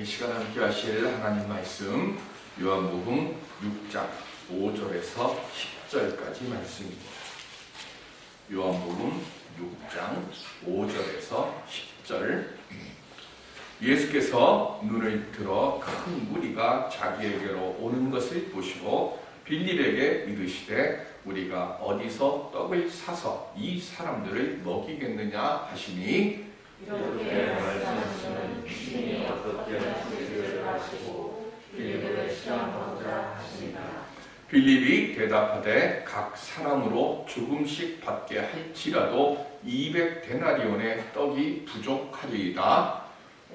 이 시간 함께 하실 하나님 말씀 요한복음 6장 5절에서 10절까지 말씀입니다. 요한복음 6장 5절에서 10절. 예수께서 눈을 들어 큰 무리가 자기에게로 오는 것을 보시고 빌립에게 이르시되 우리가 어디서 떡을 사서 이 사람들을 먹이겠느냐 하시니 이렇게 말씀하시는 주님이 어떻게 하시기를 하시고 빌립을 시험하고자 하십니다. 빌립이 대답하되 각 사람으로 조금씩 받게 할지라도 200데나리온의 떡이 부족하리이다.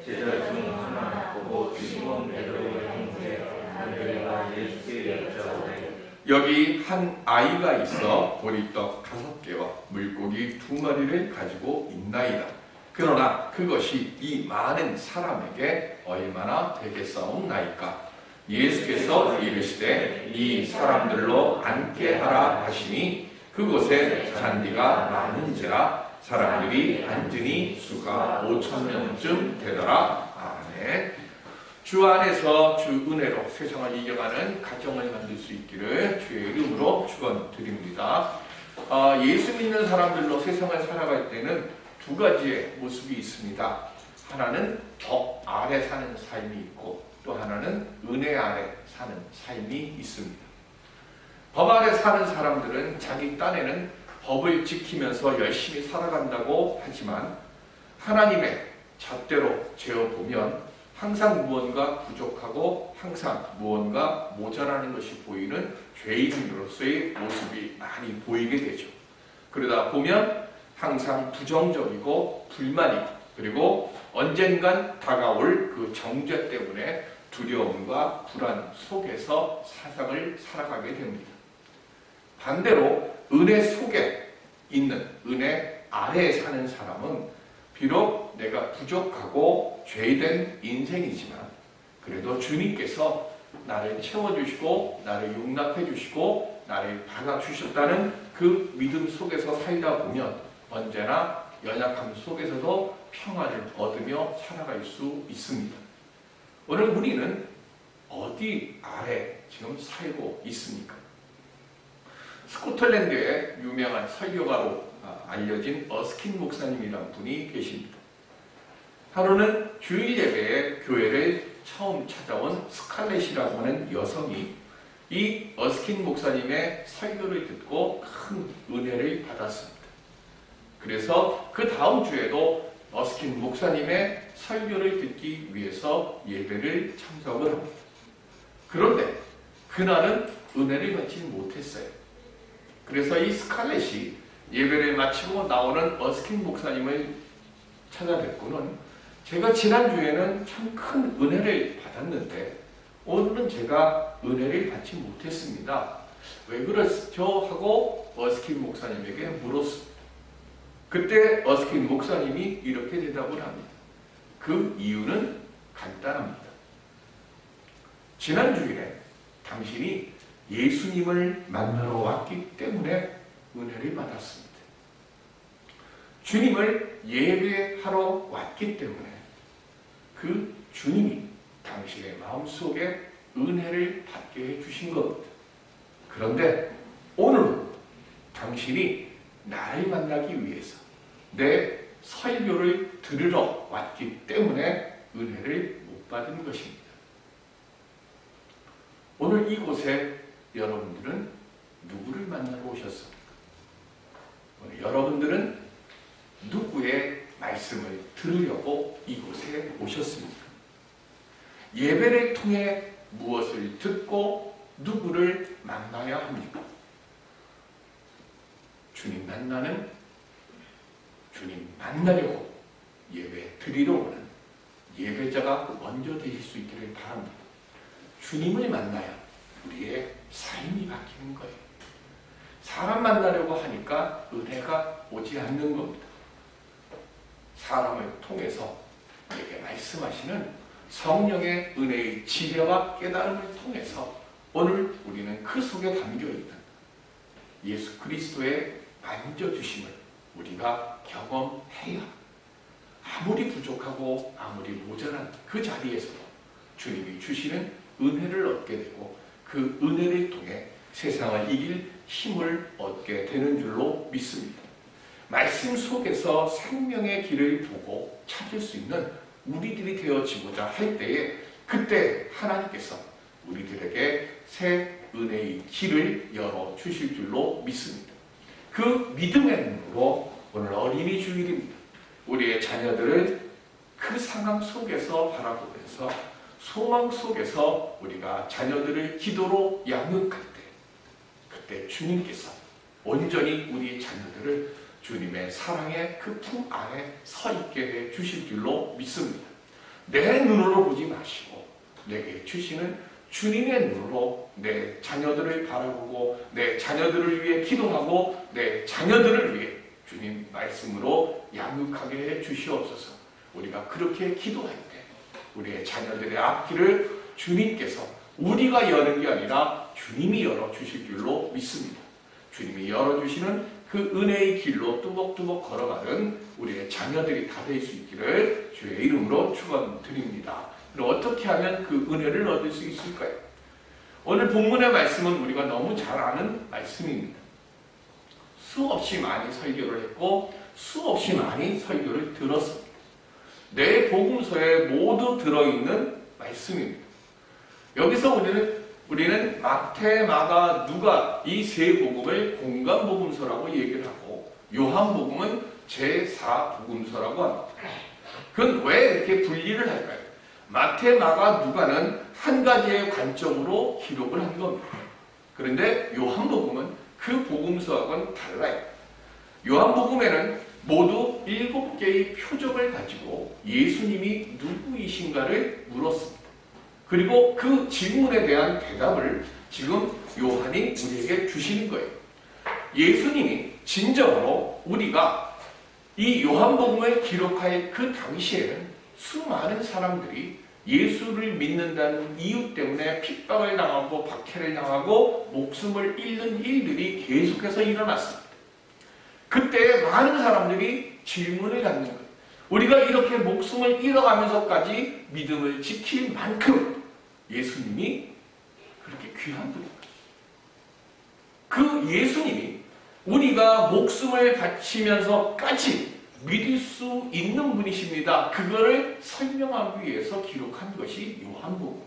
제자 중 하나 보고 시몬 베드로의 형제 안드레가 예수께 여짜오되 여기 한 아이가 있어 보리떡 5개와 물고기 2마리를 가지고 있나이다. 그러나 그것이 이 많은 사람에게 얼마나 되겠사옵나이까. 예수께서 이르시되 이 사람들로 앉게 하라 하시니 그곳에 잔디가 많은지라 사람들이 앉으니 수가 5,000명쯤 되더라. 아멘. 주 안에서 주 은혜로 세상을 이겨가는 가정을 만들 수 있기를 주의 이름으로 축원드립니다. 예수 믿는 사람들로 세상을 살아갈 때는 두 가지의 모습이 있습니다. 하나는 법 아래 사는 삶이 있고 또 하나는 은혜 아래 사는 삶이 있습니다. 법 아래 사는 사람들은 자기 딴에는 법을 지키면서 열심히 살아간다고 하지만 하나님의 잣대로 재어보면 항상 무언가 부족하고 항상 무언가 모자라는 것이 보이는 죄인으로서의 모습이 많이 보이게 되죠. 그러다 보면 항상 부정적이고 불만이 그리고 언젠간 다가올 그 정죄 때문에 두려움과 불안 속에서 세상을 살아가게 됩니다. 반대로 은혜 속에 있는 은혜 아래에 사는 사람은 비록 내가 부족하고 죄된 인생이지만 그래도 주님께서 나를 채워주시고 나를 용납해 주시고 나를 받아주셨다는 그 믿음 속에서 살다 보면 언제나 연약함 속에서도 평안을 얻으며 살아갈 수 있습니다. 오늘 우리는 어디 아래 지금 살고 있습니까? 스코틀랜드의 유명한 설교가로 알려진 어스킨 목사님이라는 분이 계십니다. 하루는 주일 예배에 교회를 처음 찾아온 스칼렛이라고 하는 여성이 이 어스킨 목사님의 설교를 듣고 큰 은혜를 받았습니다. 그래서 그 다음 주에도 어스킨 목사님의 설교를 듣기 위해서 예배를 참석을 합니다. 그런데 그날은 은혜를 받지 못했어요. 그래서 이 스칼렛이 예배를 마치고 나오는 어스킨 목사님을 찾아뵙고는 제가 지난주에는 참 큰 은혜를 받았는데 오늘은 제가 은혜를 받지 못했습니다. 왜 그렇죠? 하고 어스킨 목사님에게 물었습니다. 그때 어스킨 목사님이 이렇게 대답을 합니다. 그 이유는 간단합니다. 지난주에 당신이 예수님을 만나러 왔기 때문에 은혜를 받았습니다. 주님을 예배하러 왔기 때문에 그 주님이 당신의 마음속에 은혜를 받게 해주신 겁니다. 그런데 오늘은 당신이 나를 만나기 위해서 내 설교를 들으러 왔기 때문에 은혜를 못 받은 것입니다. 오늘 이곳에 여러분들은 누구를 만나러 오셨습니까? 오늘 여러분들은 누구의 말씀을 들으려고 이곳에 오셨습니까? 예배를 통해 무엇을 듣고 누구를 만나야 합니까? 주님 만나려고 예배 드리러 오는 예배자가 먼저 되실 수 있기를 바랍니다. 주님을 만나야 우리의 삶이 바뀌는 거예요. 사람 만나려고 하니까 은혜가 오지 않는 겁니다. 사람을 통해서 우리에게 말씀하시는 성령의 은혜의 지혜와 깨달음을 통해서 오늘 우리는 그 속에 담겨있는 예수 그리스도의 만져주심을 우리가 경험해야 아무리 부족하고 아무리 모자란 그 자리에서도 주님이 주시는 은혜를 얻게 되고 그 은혜를 통해 세상을 이길 힘을 얻게 되는 줄로 믿습니다. 말씀 속에서 생명의 길을 보고 찾을 수 있는 우리들이 되어지고자 할 때에 그때 하나님께서 우리들에게 새 은혜의 길을 열어주실 줄로 믿습니다. 그 믿음의 눈으로 오늘 어린이 주일입니다. 우리의 자녀들을 그 상황 속에서 바라보면서 소망 속에서 우리가 자녀들을 기도로 양육할 때 그때 주님께서 온전히 우리 자녀들을 주님의 사랑의 그 품 안에 서 있게 해 주실 줄로 믿습니다. 내 눈으로 보지 마시고 내게 주시는 주님의 눈으로 내 자녀들을 바라보고 내 자녀들을 위해 기도하고 내 자녀들을 위해 주님 말씀으로 양육하게 해 주시옵소서. 우리가 그렇게 기도할 때 우리의 자녀들의 앞길을 주님께서 우리가 여는 게 아니라 주님이 열어주실 줄로 믿습니다. 주님이 열어주시는 그 은혜의 길로 뚜벅뚜벅 걸어가는 우리의 자녀들이 다 될 수 있기를 주의 이름으로 축원드립니다. 그럼 어떻게 하면 그 은혜를 얻을 수 있을까요? 오늘 본문의 말씀은 우리가 너무 잘 아는 말씀입니다. 수없이 많이 설교를 했고 수없이 많이 설교를 들었습니다. 내 복음서에 모두 들어있는 말씀입니다. 여기서 우리는 마태, 마가, 누가 이 세 복음을 공간복음서라고 얘기를 하고 요한복음은 제4복음서라고 합니다. 그건 왜 이렇게 분리를 할까요? 마태, 마가, 누가는 한 가지의 관점으로 기록을 한 겁니다. 그런데 요한복음은 그 복음서하고는 달라요. 요한복음에는 모두 7개의 표적을 가지고 예수님이 누구이신가를 물었습니다. 그리고 그 질문에 대한 대답을 지금 요한이 우리에게 주시는 거예요. 예수님이 진정으로 우리가 이 요한복음을 기록할 그 당시에는 수많은 사람들이 예수를 믿는다는 이유 때문에 핍박을 당하고 박해를 당하고 목숨을 잃는 일들이 계속해서 일어났습니다. 그때 많은 사람들이 질문을 갖는 거예요. 우리가 이렇게 목숨을 잃어가면서까지 믿음을 지킬 만큼 예수님이 그렇게 귀한 분인가? 그 예수님이 우리가 목숨을 바치면서까지 믿을 수 있는 분이십니다. 그거를 설명하기 위해서 기록한 것이 요한복음이에요.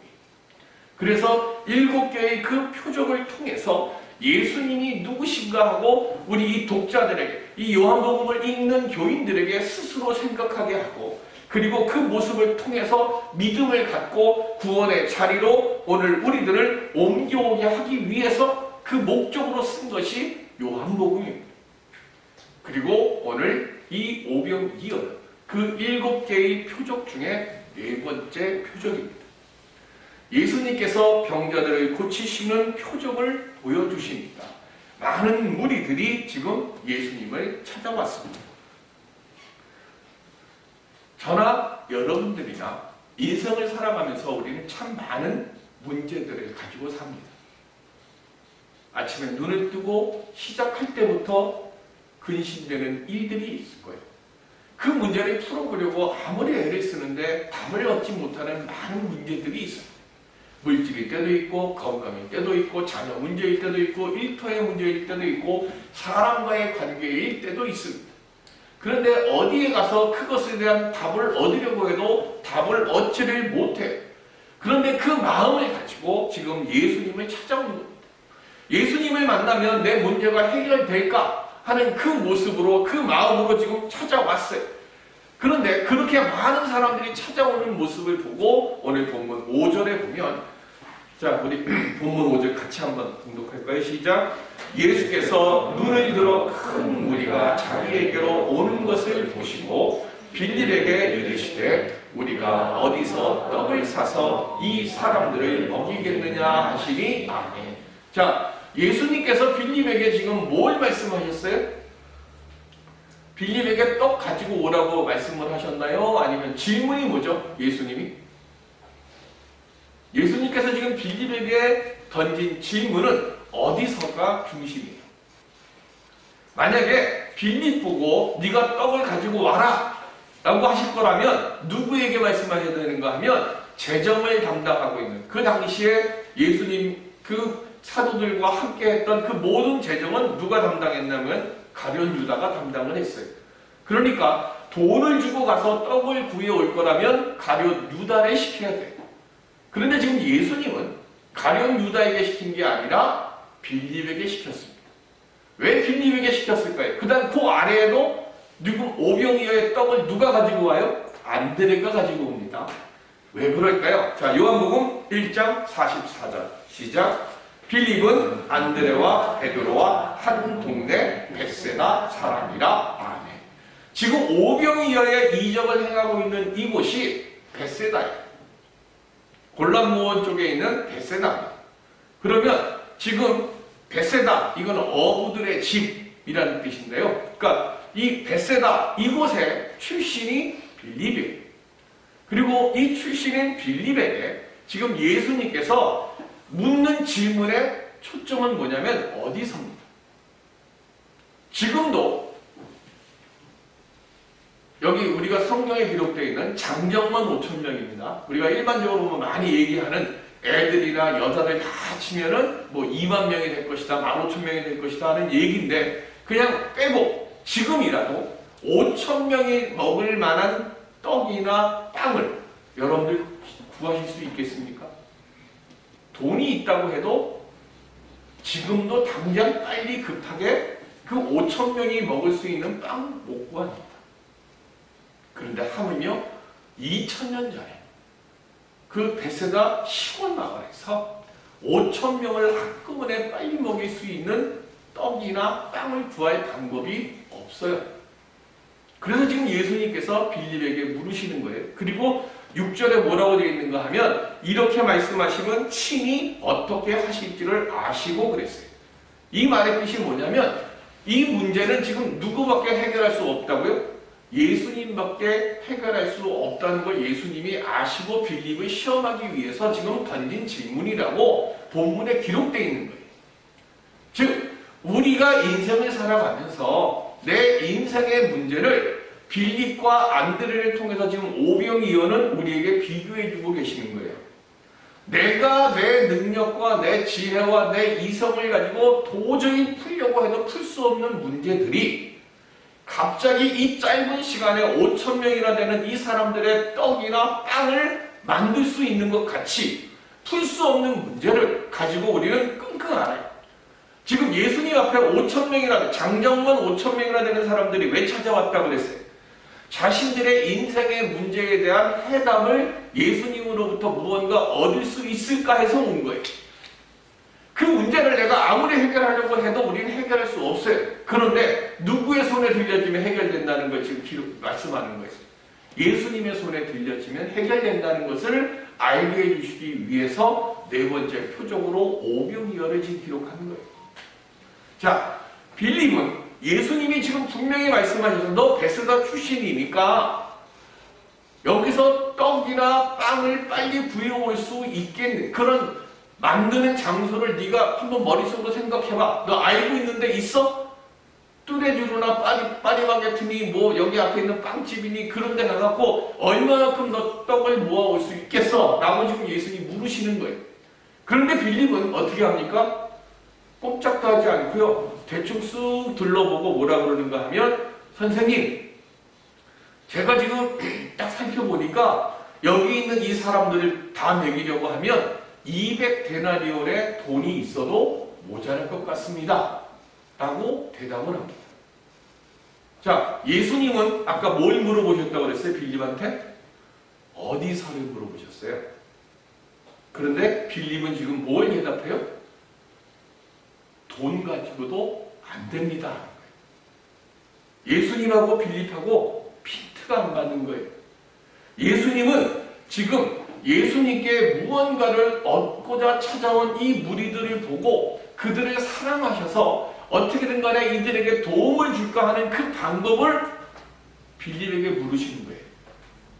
그래서 7개의 그 표적을 통해서 예수님이 누구신가 하고 우리 이 독자들에게, 이 요한복음을 읽는 교인들에게 스스로 생각하게 하고, 그리고 그 모습을 통해서 믿음을 갖고 구원의 자리로 오늘 우리들을 옮겨오게 하기 위해서 그 목적으로 쓴 것이 요한복음입니다. 그리고 오늘 이 오병이어는 그 7개의 표적 중에 4번째 표적입니다. 예수님께서 병자들을 고치시는 표적을 보여주시니까 많은 무리들이 지금 예수님을 찾아왔습니다. 저나 여러분들이나 인생을 살아가면서 우리는 참 많은 문제들을 가지고 삽니다. 아침에 눈을 뜨고 시작할 때부터 근심되는 일들이 있을 거예요. 그 문제를 풀어보려고 아무리 애를 쓰는데 답을 얻지 못하는 많은 문제들이 있어요. 물질일 때도 있고 건강일 때도 있고 자녀 문제일 때도 있고 일터의 문제일 때도 있고 사람과의 관계일 때도 있습니다. 그런데 어디에 가서 그것에 대한 답을 얻으려고 해도 답을 얻지를 못해요. 그런데 그 마음을 가지고 지금 예수님을 찾아온 겁니다. 예수님을 만나면 내 문제가 해결될까 하는 그 모습으로, 그 마음으로 지금 찾아왔어요. 그런데 그렇게 많은 사람들이 찾아오는 모습을 보고 오늘 본문 5절에 보면, 자, 우리 본문 5절 같이 한번 봉독할까요? 시작. 예수께서 눈을 들어 큰 무리가 자기에게로 오는 것을 보시고 빌립에게 이르시되 우리가 어디서 떡을 사서 이 사람들을 먹이겠느냐 하시니 아멘. 자, 예수님께서 빌립에게 지금 뭘 말씀하셨어요? 빌립에게 떡 가지고 오라고 말씀을 하셨나요? 아니면 질문이 뭐죠? 예수님께서 지금 빌립에게 던진 질문은 어디서가 중심이에요. 만약에 빌립 보고 네가 떡을 가지고 와라 라고 하실 거라면 누구에게 말씀하셔야 되는가 하면 재정을 담당하고 있는 그 당시에 예수님 그 사도들과 함께 했던 그 모든 재정은 누가 담당했냐면 가룟 유다가 담당을 했어요. 그러니까 돈을 주고 가서 떡을 구해올 거라면 가룟 유다를 시켜야 돼요. 그런데 지금 예수님은 가룟 유다에게 시킨 게 아니라 빌립에게 시켰습니다. 왜 빌립에게 시켰을까요? 그다음 그 아래에도 누구 오병이어의 떡을 누가 가지고 와요? 안드레가 가지고 옵니다. 왜 그럴까요? 자, 요한복음 1장 44절 시작. 빌립은 안드레와 베드로와 한 동네 벳세다 사람이라. 아멘. 지금 오병이어의 이적을 행하고 있는 이곳이 벳세다예요. 골란모원 쪽에 있는 벳세다입니다. 그러면 지금 벳세다, 이건 어부들의 집이라는 뜻인데요. 그러니까 이 벳세다, 이곳의 출신이 빌립이에요. 그리고 이 출신인 빌립에게 지금 예수님께서 묻는 질문의 초점은 뭐냐면 어디서입니다. 지금도 여기 우리가 성경에 기록되어 있는 장정만 5,000명입니다. 우리가 일반적으로 많이 얘기하는 애들이나 여자들 다 치면은 뭐 2만 명이 될 것이다, 15,000명이 될 것이다 하는 얘기인데 그냥 빼고 지금이라도 5,000명이 먹을 만한 떡이나 빵을 여러분들 구하실 수 있겠습니까? 돈이 있다고 해도 지금도 당장 빨리 급하게 그 5,000명이 먹을 수 있는 빵 못 구합니다. 그런데 하물며 2000년 전에 그 벳세다 시골 마을에서 5,000명을 한꺼번에 빨리 먹일 수 있는 떡이나 빵을 구할 방법이 없어요. 그래서 지금 예수님께서 빌립에게 물으시는 거예요. 그리고 6절에 뭐라고 되어 있는가 하면 이렇게 말씀하시면 친히 어떻게 하실지를 아시고 그랬어요. 이 말의 뜻이 뭐냐면 이 문제는 지금 누구밖에 해결할 수 없다고요? 예수님밖에 해결할 수 없다는 걸 예수님이 아시고 빌립을 시험하기 위해서 지금 던진 질문이라고 본문에 기록되어 있는 거예요. 즉 우리가 인생을 살아가면서 내 인생의 문제를 빌립과 안드레를 통해서 지금 오병이어는 우리에게 비교해주고 계시는 거예요. 내가 내 능력과 내 지혜와 내 이성을 가지고 도저히 풀려고 해도 풀 수 없는 문제들이 갑자기 이 짧은 시간에 5,000명이나 되는 이 사람들의 떡이나 빵을 만들 수 있는 것 같이 풀 수 없는 문제를 가지고 우리는 끙끙 앓아요. 지금 예수님 앞에 5,000명이나 장정만 5,000명이나 되는 사람들이 왜 찾아왔다고 그랬어요? 자신들의 인생의 문제에 대한 해답을 예수님으로부터 무언가 얻을 수 있을까 해서 온 거예요. 그 문제를 내가 아무리 해결하려고 해도 우리는 해결할 수 없어요. 그런데 누구의 손에 들려지면 해결된다는 걸 지금 말씀하는 거예요. 예수님의 손에 들려지면 해결된다는 것을 알게 해주시기 위해서 네 번째 표적으로 오병이어를 지금 기록하는 거예요. 자, 빌립은 예수님이 지금 분명히 말씀하셔서 너 벳세다 출신이니까 여기서 떡이나 빵을 빨리 구해올 수 있겠는 그런 만드는 장소를 네가 한번 머릿속으로 생각해봐. 너 알고 있는데 있어? 뚜레쥬르나 파리바게트니 뭐 여기 앞에 있는 빵집이니 그런 데 가갖고 얼마만큼 너 떡을 모아올 수 있겠어? 라고 지금 예수님이 물으시는 거예요. 그런데 빌립은 어떻게 합니까? 꼼짝도 하지 않고요. 대충 쑥 둘러보고 뭐라 그러는가 하면 선생님, 제가 지금 딱 살펴보니까 여기 있는 이 사람들을 다 먹이려고 하면 200데나리온의 돈이 있어도 모자랄 것 같습니다. 라고 대답을 합니다. 자, 예수님은 아까 뭘 물어보셨다고 그랬어요? 빌립한테? 어디서를 물어보셨어요? 그런데 빌립은 지금 뭘 대답해요? 돈 가지고도 안 됩니다. 예수님하고 빌립하고 핀트가 안 맞는 거예요. 예수님은 지금 예수님께 무언가를 얻고자 찾아온 이 무리들을 보고 그들을 사랑하셔서 어떻게든 간에 이들에게 도움을 줄까 하는 그 방법을 빌립에게 물으시는 거예요.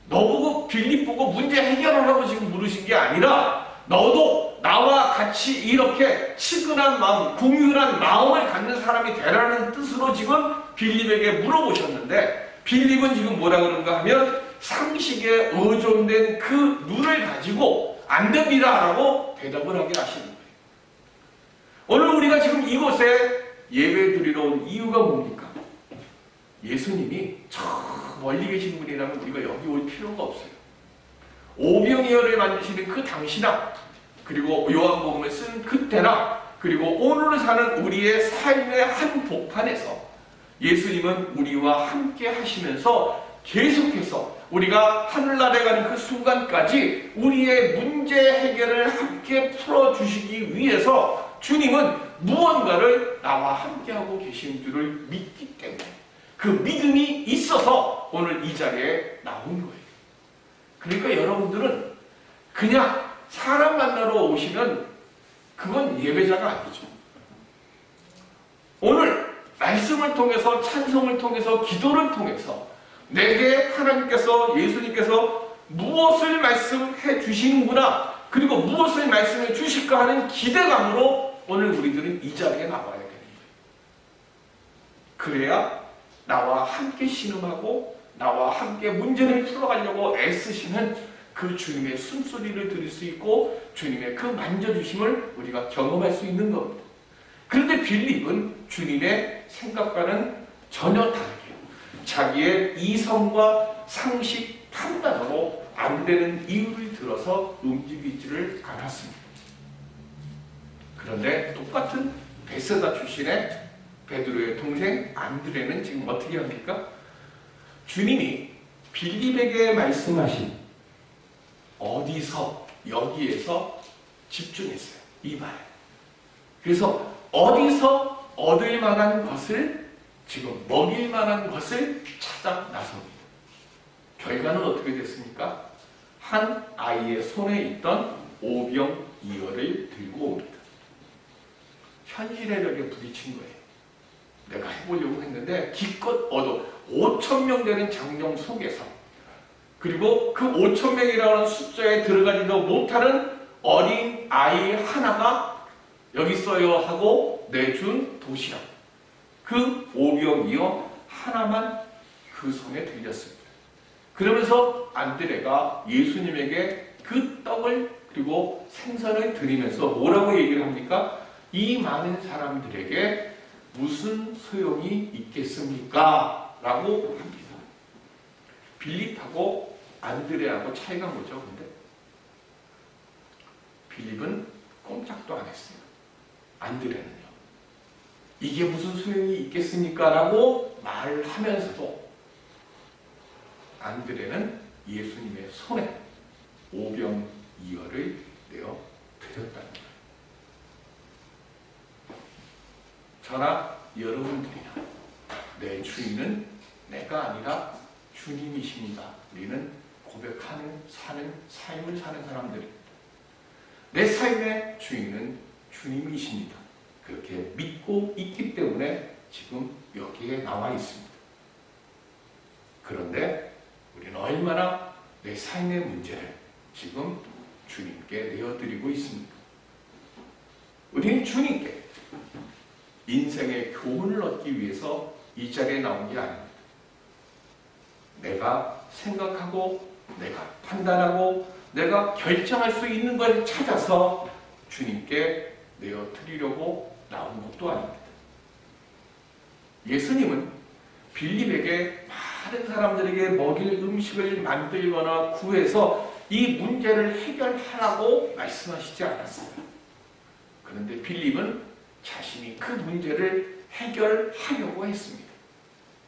너보고 빌립 보고 문제 해결하라고 지금 물으신 게 아니라 너도 나와 같이 이렇게 친근한 마음, 공유한 마음을 갖는 사람이 되라는 뜻으로 지금 빌립에게 물어보셨는데 빌립은 지금 뭐라 그런가 하면 상식에 의존된 그 눈을 가지고 안 됩니다 라고 대답을 하게 하시는 거예요. 오늘 우리가 지금 이곳에 예배 드리러 온 이유가 뭡니까? 예수님이 저 멀리 계신 분이라면 우리가 여기 올 필요가 없어요. 오병이어를 만드시는 그 당시나, 그리고 요한복음에 쓴 그때나, 그리고 오늘 사는 우리의 삶의 한 복판에서 예수님은 우리와 함께 하시면서 계속해서 우리가 하늘나라에 가는 그 순간까지 우리의 문제 해결을 함께 풀어주시기 위해서 주님은 무언가를 나와 함께하고 계신 줄을 믿기 때문에, 그 믿음이 있어서 오늘 이 자리에 나온 거예요. 그러니까 여러분들은 그냥 사람 만나러 오시면 그건 예배자가 아니죠. 오늘 말씀을 통해서, 찬송을 통해서, 기도를 통해서 내게 하나님께서, 예수님께서 무엇을 말씀해 주시는구나, 그리고 무엇을 말씀해 주실까 하는 기대감으로 오늘 우리들은 이 자리에 나와야 됩니다. 그래야 나와 함께 신음하고 나와 함께 문제를 풀어가려고 애쓰시는 그 주님의 숨소리를 들을 수 있고 주님의 그 만져주심을 우리가 경험할 수 있는 겁니다. 그런데 빌립은 주님의 생각과는 전혀 다르게 자기의 이성과 상식 판단으로 안 되는 이유를 들어서 움직이지를 않았습니다. 그런데 똑같은 베세다 출신의 베드로의 동생 안드레는 지금 어떻게 합니까? 주님이 빌립에게 말씀하신 어디서, 여기에서 집중했어요. 이 말. 그래서 어디서 얻을 만한 것을, 지금 먹일 만한 것을 찾아 나섭니다. 결과는 어떻게 됐습니까? 한 아이의 손에 있던 오병이어를 들고 옵니다. 현실의 벽에 부딪힌 거예요. 내가 해보려고 했는데 기껏 얻어 5,000명 되는 장정 속에서, 그리고 그 5,000명이라는 하는 숫자에 들어가지도 못하는 어린 아이 하나가 여기 있어요 하고 내준 도시락, 그 오병이어 하나만 그 손에 들렸습니다. 그러면서 안드레가 예수님에게 그 떡을 그리고 생선을 드리면서 뭐라고 얘기를 합니까? 이 많은 사람들에게 무슨 소용이 있겠습니까? 라고 합니다. 빌립하고 안드레하고 차이가 뭐죠? 근데 빌립은 꼼짝도 안 했어요. 안드레는요, 이게 무슨 소용이 있겠습니까? 라고 말을 하면서도 안드레는 예수님의 손에 오병이어를 내어 드렸다는 거예요. 저나 여러분들이나 내 주인은 내가 아니라 주님이십니다. 우리는 고백하는, 사는 삶을 사는 사람들입니다. 내 삶의 주인은 주님이십니다. 그렇게 믿고 있기 때문에 지금 여기에 나와 있습니다. 그런데 우리는 얼마나 내 삶의 문제를 지금 주님께 내어드리고 있습니까? 우리는 주님께 인생의 교훈을 얻기 위해서 이 자리에 나온 게 아닙니다. 내가 생각하고 내가 판단하고 내가 결정할 수 있는 걸 찾아서 주님께 내어드리려고 나온 것도 아닙니다. 예수님은 빌립에게 많은 사람들에게 먹일 음식을 만들거나 구해서 이 문제를 해결하라고 말씀하시지 않았어요. 그런데 빌립은 자신이 그 문제를 해결하려고 했습니다.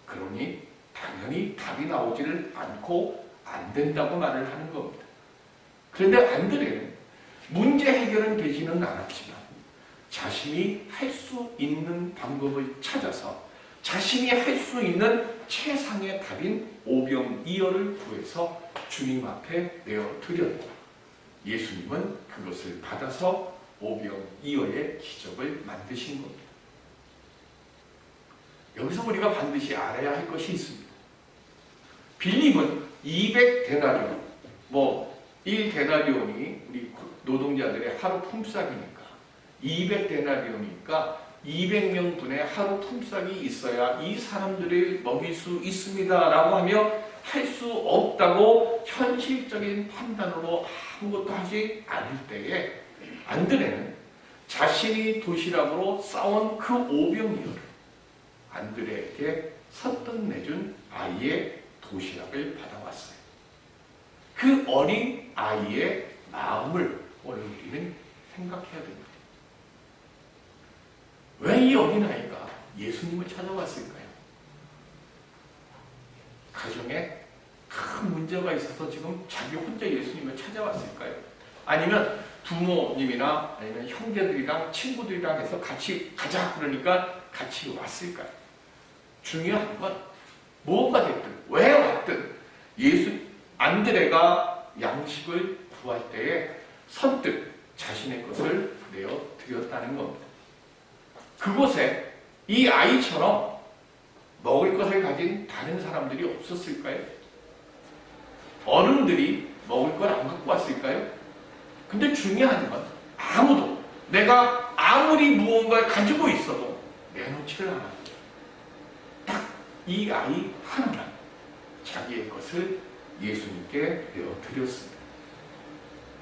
그러니 당연히 답이 나오지를 않고 안 된다고 말을 하는 겁니다. 그런데 안드레는 문제 해결은 되지는 않았지만 자신이 할 수 있는 방법을 찾아서 자신이 할 수 있는 최상의 답인 오병이어를 구해서 주님 앞에 내어드렸고 예수님은 그것을 받아서 오병이어의 기적을 만드신 겁니다. 여기서 우리가 반드시 알아야 할 것이 있습니다. 빌립은 200데나리온, 1데나리온이 우리 노동자들의 하루 품삯이니까 200데나리온이니까 200명 분의 하루 품삯이 있어야 이 사람들을 먹일 수 있습니다 라고 하며 할 수 없다고 현실적인 판단으로 아무것도 하지 않을 때에 안드레는 자신이 도시락으로 싸온 그 오병이어를 안드레에게 선뜻 내준 아이의 도시락을 받아왔어요. 그 어린 아이의 마음을 오늘 우리는 생각해야 됩니다. 왜 이 어린아이가 예수님을 찾아왔을까요? 가정에 큰 문제가 있어서 지금 자기 혼자 예수님을 찾아왔을까요? 아니면 부모님이나 아니면 형제들이랑 친구들이랑 해서 같이 가자 그러니까 같이 왔을까요? 중요한 건 뭐가 됐든 왜 왔든 안드레가 양식을 구할 때에 선뜻 자신의 것을 내어 드렸다는 겁니다. 그곳에 이 아이처럼 먹을 것을 가진 다른 사람들이 없었을까요? 어른들이 먹을 걸 안 갖고 왔을까요? 근데 중요한 건 아무도 내가 아무리 무언가를 가지고 있어도 내놓지를 않았어요. 딱 이 아이 하나만 자기의 것을 예수님께 내어드렸습니다.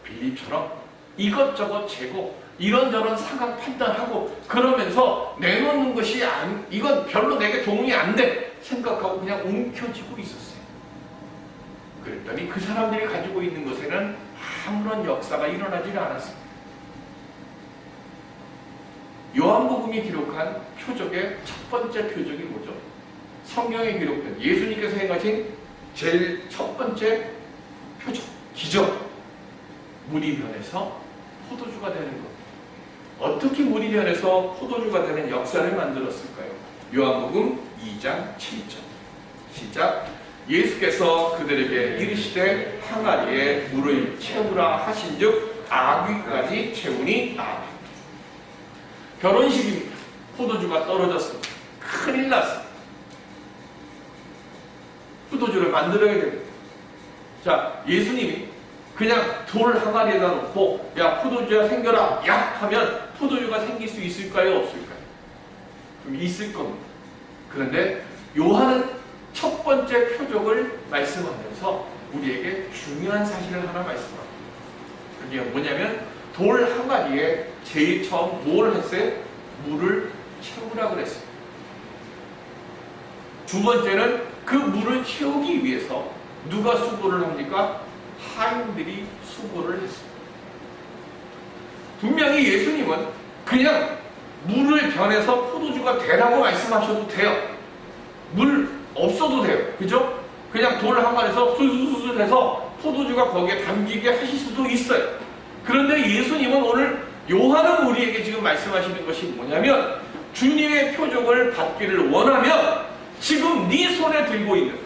빌립처럼 이것저것 재고 이런저런 상황 판단하고 그러면서 내놓는 것이 이건 별로 내게 도움이 안 돼 생각하고 그냥 움켜쥐고 있었어요. 그랬더니 그 사람들이 가지고 있는 것에는 아무런 역사가 일어나지 않았습니다. 요한복음이 기록한 표적의 첫 번째 표적이 뭐죠? 성경에 기록된 예수님께서 행하신 제일 첫 번째 표적, 기적. 물이 변해서 포도주가 되는 것. 어떻게 물이 변해서 포도주가 되는 역사를 만들었을까요? 요한복음 2장 7절. 시작. 예수께서 그들에게 이르시되 항아리에 물을 채우라 하신즉 아귀까지 채우니 아멘. 결혼식입니다. 포도주가 떨어졌습니다. 큰일 났습니다. 포도주를 만들어야 됩니다. 자, 예수님이 그냥 돌 항아리에다 놓고 야 포도주가 생겨라 야 하면 포도주가 생길 수 있을까요? 없을까요? 좀 있을 겁니다. 그런데 요한은 첫 번째 표적을 말씀하면서 우리에게 중요한 사실을 하나 말씀합니다. 그게 뭐냐면 돌 항아리에 제일 처음 뭘 했어요? 물을 채우라 그랬어요. 두 번째는 그 물을 채우기 위해서 누가 수고를 합니까? 하인들이 수고를 했습니다. 분명히 예수님은 그냥 물을 변해서 포도주가 되라고 말씀하셔도 돼요. 물 없어도 돼요. 그죠? 그냥 돌 항아리에서 술술술 해서 포도주가 거기에 담기게 하실 수도 있어요. 그런데 예수님은 오늘 요한은 우리에게 지금 말씀하시는 것이 뭐냐면 주님의 표적을 받기를 원하면 지금 네 손에 들고 있는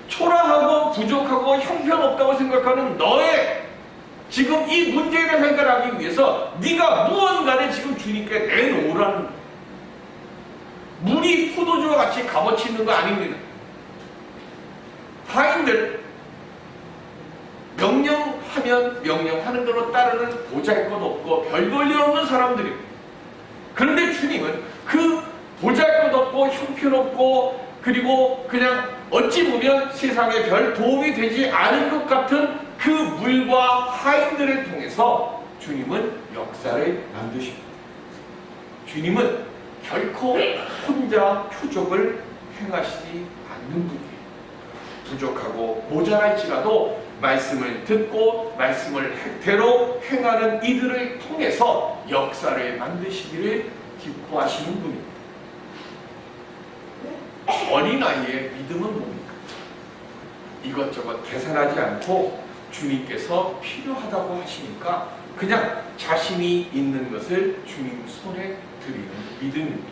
초라하고 부족하고 형편없다고 생각하는 너의 지금 이 문제를 해결하기 위해서 네가 무언가를 지금 주님께 내놓으라는 거예요. 물이 포도주와 같이 값어치 있는 거 아닙니다. 하인들 명령하면 명령하는 대로 따르는 보잘것없고 별볼일 없는 사람들입니다. 그런데 주님은 그 보잘것없고 형편없고 그리고 그냥 어찌 보면 세상에 별 도움이 되지 않을 것 같은 그 물과 하인들을 통해서 주님은 역사를 만드십니다. 주님은 결코 혼자 표적을 행하시지 않는 분이에요. 부족하고 모자랄지라도 말씀을 듣고 말씀을 대로 행하는 이들을 통해서 역사를 만드시기를 기뻐하시는 분입니다. 어린아이의 믿음은 뭡니까? 이것저것 계산하지 않고 주님께서 필요하다고 하시니까 그냥 자신이 있는 것을 주님 손에 드리는 믿음입니다.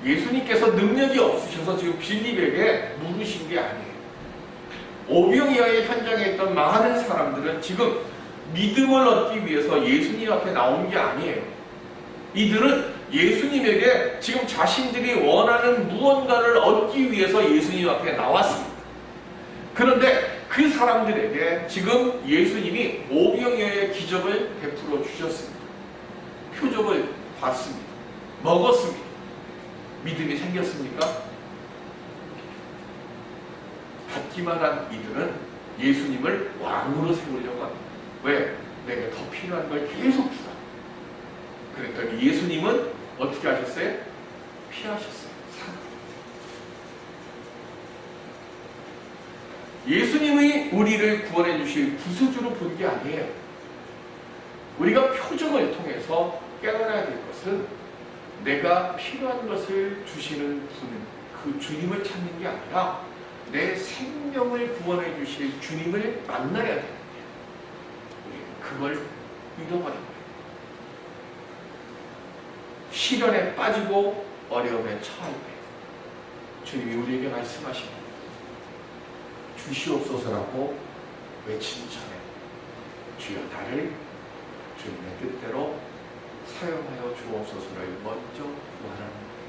예수님께서 능력이 없으셔서 지금 빌립에게 물으신 게 아니에요. 오병이어의 현장에 있던 많은 사람들은 지금 믿음을 얻기 위해서 예수님 앞에 나온 게 아니에요. 이들은 예수님에게 지금 자신들이 원하는 무언가를 얻기 위해서 예수님 앞에 나왔습니다. 그런데 그 사람들에게 지금 예수님이 오병이어의 기적을 베풀어 주셨습니다. 표적을 봤습니다. 먹었습니다. 믿음이 생겼습니까? 받기만 한 이들은 예수님을 왕으로 세우려고 합니다. 왜? 내게 더 필요한 걸 계속 주라. 그랬더니 예수님은 어떻게 하셨어요? 피하셨어요. 예수님이 우리를 구원해 주실 구세주로 본 게 아니에요. 우리가 표적을 통해서 깨달아야 될 것은 내가 필요한 것을 주시는 분, 그 주님을 찾는 게 아니라 내 생명을 구원해 주실 주님을 만나야 되는 거예요. 우리는 그걸 잃어버린 거예요. 시련에 빠지고 어려움에 처할 때 주님이 우리에게 말씀하십니다. 주시옵소서라고 외친 전에 주여 나를 주님의 뜻대로 사용하여 주옵소서를 먼저 구하라는 거예요.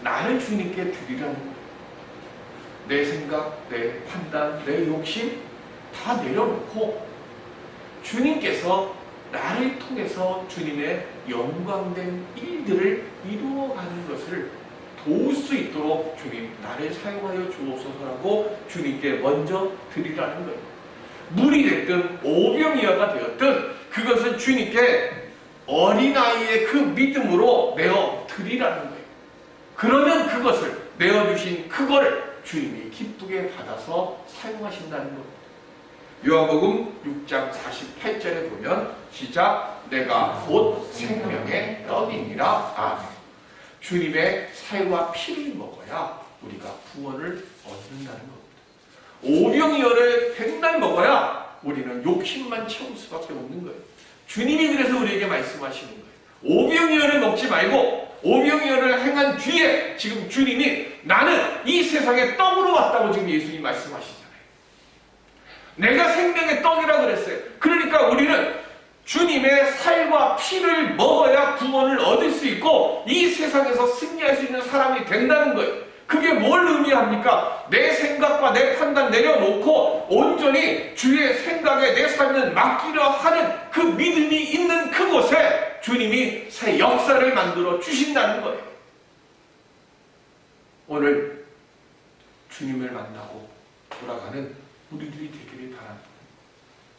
나를 주님께 드리라는 거예요. 내 생각, 내 판단, 내 욕심 다 내려놓고 주님께서 나를 통해서 주님의 영광된 일들을 이루어가는 것을 도울 수 있도록 주님 나를 사용하여 주옵소서라고 주님께 먼저 드리라는 거예요. 물이 됐든 오병이어가 되었든 그것은 주님께 어린아이의 그 믿음으로 내어 드리라는 거예요. 그러면 그것을 내어주신 그걸 주님이 기쁘게 받아서 사용하신다는 겁니다. 요한복음 6장 48절에 보면 시작 내가 곧 생명의 떡이니라. 아멘. 주님의 살과 피를 먹어야 우리가 구원을 얻는다는 겁니다. 오병이어를 백날 먹어야 우리는 욕심만 채울 수밖에 없는 거예요. 주님이 그래서 우리에게 말씀하시는 거예요. 오병이어를 먹지 말고 오병이어를 행한 뒤에 지금 주님이 나는 이 세상에 떡으로 왔다고 지금 예수님 말씀하시잖아요. 내가 생명의 떡이라 그랬어요. 그러니까 우리는 주님의 살과 피를 먹어야 구원을 얻을 수 있고 이 세상에서 승리할 수 있는 사람이 된다는 거예요. 그게 뭘 의미합니까? 내 생각과 내 판단 내려놓고 온전히 주의 생각에 내 삶을 맡기려 하는 그 믿음이 있는 그곳에 주님이 새 역사를 만들어 주신다는 거예요. 오늘 주님을 만나고 돌아가는 우리들이 되기를 바랍니다.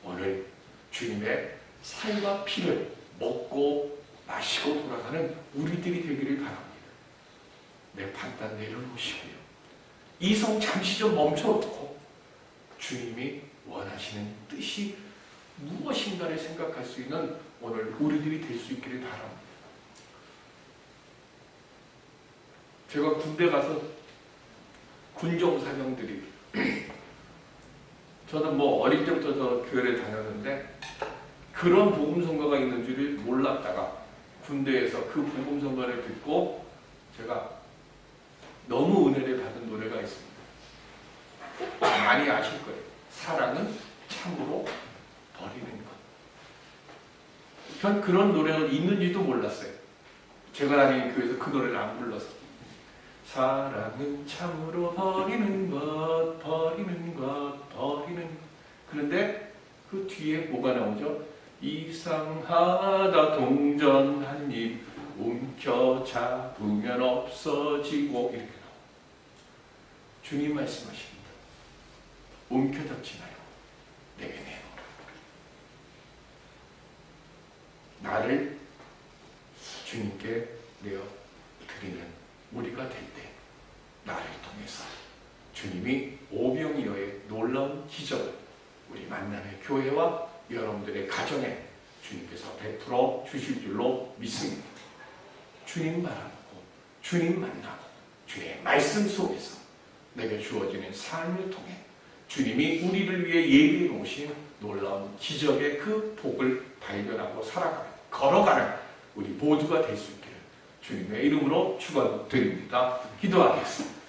오늘 주님의 살과 피를 먹고 마시고 돌아가는 우리들이 되기를 바랍니다. 내 판단 내려놓으시고요. 이성 잠시 좀 멈춰놓고 주님이 원하시는 뜻이 무엇인가를 생각할 수 있는 오늘 우리들이 될 수 있기를 바랍니다. 제가 군대 가서 군종사병들이 저는 어릴 때부터 저 교회를 다녔는데 그런 복음성가가 있는 줄을 몰랐다가 군대에서 그 복음성가를 듣고 제가 너무 은혜를 받은 노래가 있습니다. 많이 아실 거예요. 사랑은 참으로 버리는 것. 전 그런 노래가 있는지도 몰랐어요. 제가 다니는 교회에서 그 노래를 안 불러서. 사랑은 참으로 버리는 것, 버리는 것, 버리는 것. 그런데 그 뒤에 뭐가 나오죠? 이상하다 동전 한 입 움켜잡으면 없어지고 이렇게 나와요. 주님 말씀하십니다. 움켜잡지 말고 내게 내놓으라. 나를 주님께 내어 드리는 우리가 될 때 나를 통해서 주님이 오병이어의 놀라운 기적을 우리 만남의 교회와 여러분들의 가정에 주님께서 베풀어 주실 줄로 믿습니다. 주님 바라보고 주님 만나고 주의 말씀 속에서 내게 주어지는 삶을 통해 주님이 우리를 위해 예비해 놓으신 놀라운 기적의 그 복을 발견하고 살아가는 걸어가는 우리 모두가 될 수 있기를 주님의 이름으로 축원드립니다. 기도하겠습니다.